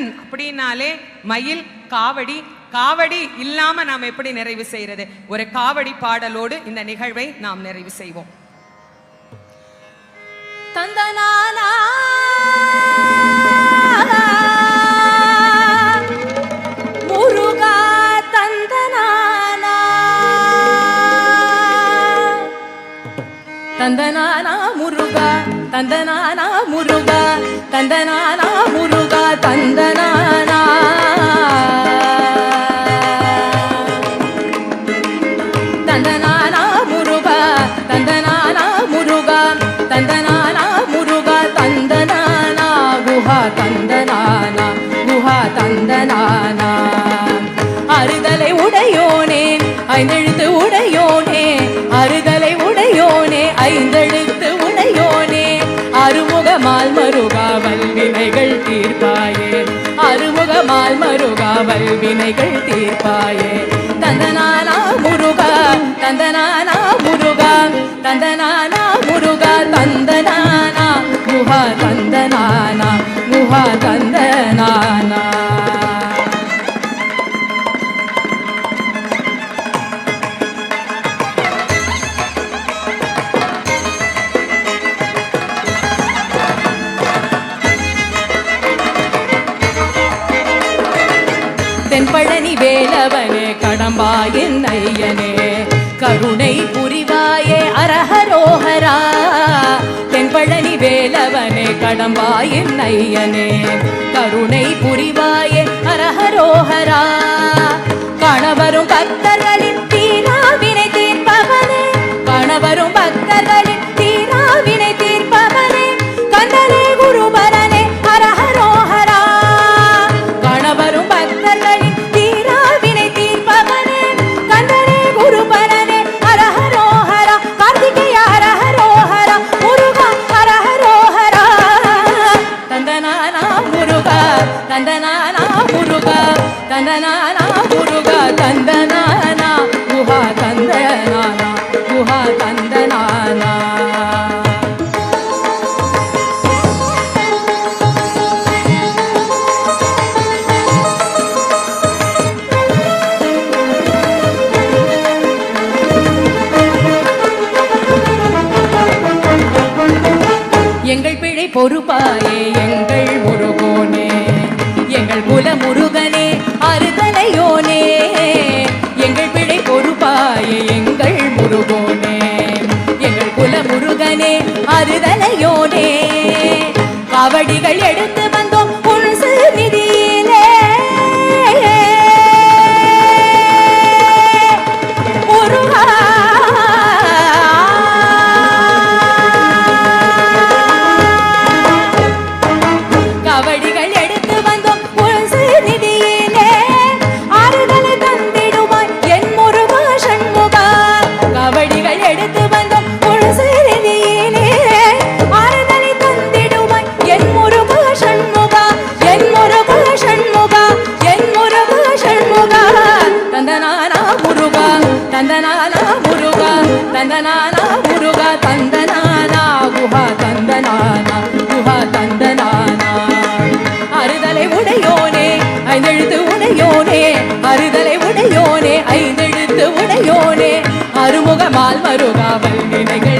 முருகன் அப்படின்னாலே மயில், காவடி. காவடி இல்லாம நாம் எப்படி நிறைவு செய்யறது? ஒரு காவடி பாடலோடு இந்த நிகழ்வை நாம் நிறைவு செய்வோம். தந்தனானா முருகா தந்தனானா தந்தனானா முருகா தந்தனானா முருகா தந்தனானா முருகா தந்தனானா தந்தனானா முருகா தந்தனானா முருகா தந்தனானா முருகா தந்தனானா குஹா தந்தனானா குஹா தந்தனானா அறுதலை உடையோனே ஐந்தெழுத்து உடையோனே அறுதலை உடையோனே ஐந்தெழுத்து உடையோனே அருமுகமால் மருகா வல்வினைகள் தீர்ப்பாயே அருமுகமால் மருகா வல்வினைகள் தீர்ப்பாயே தந்தனானா முருகா தந்தனானா முருகா தந்தனானா முருகா தந்தனானா குஹா தந்தனானா குஹா தந்தனானா தென்பழனி வேலவனே கடம்பாயின் ஐயனே கருணை புரிவாயே அரஹரோஹரா தென்பழனி வேலவனே கடம்பாயின் ஐயனே கருணை புரிவாயே அரஹரோஹரா கணவரும் பக்தர்களின் தீராவினை தீர்ப்பவனே கணவரும் பக்தர்களின் தீராவினை தீர்ப்பவனே கந்தனே குருபரனே அரஹரோஹரா கணவரும் பக்தர்களின் தீராவினை தீர்ப்பவனே கந்தனே குருபரனே அரஹரோஹரா கார்த்திகேய அரஹரோஹரா முருகா அரஹரோஹரா தந்தனானா முருகா தந்தனானா முருகா தந்தனானா முருகா தந்தனானா குஹா தந்தனானா குஹா தந்தனானா எங்கள் பிழை பொறுப்பாயே எங்கள் முருகோனே எங்கள் குல முருகனே அறுதலையோனே எங்கள் பிழை பொறுப்பாயே எங்கள் முருகோனே எங்கள் குல முருகனே அறுதலையோனே காவடிகள் எடுத்து வந்தோம் உன் நிதியிலே முருகா காவடிகள் எடுத்து வந்தோம் உன் நிதியிலே ஆறுதலை தந்திடுவாய் என் முருகா சண்முகா காவடிகள் எடுத்து வந்தோம் உன் நிதியிலே ஆறுதலை தந்திடுவாய் என் முருகா சண்முகா என் முருகா சண்முகா என் முருகா சண்முகா தந்தனானா முருகா தந்தனானா முருகா தந்தனானா முருகா தந்தனானா குஹா தந்தனானா குஹா தந்தனானா அறுதலை உடையோனே ஐந்தெழுத்து உடையோனே அறுதலை உடையோனே ஐந்தெழுத்து உடையோனே அருமுகமால் மருகா வல்வினைகள்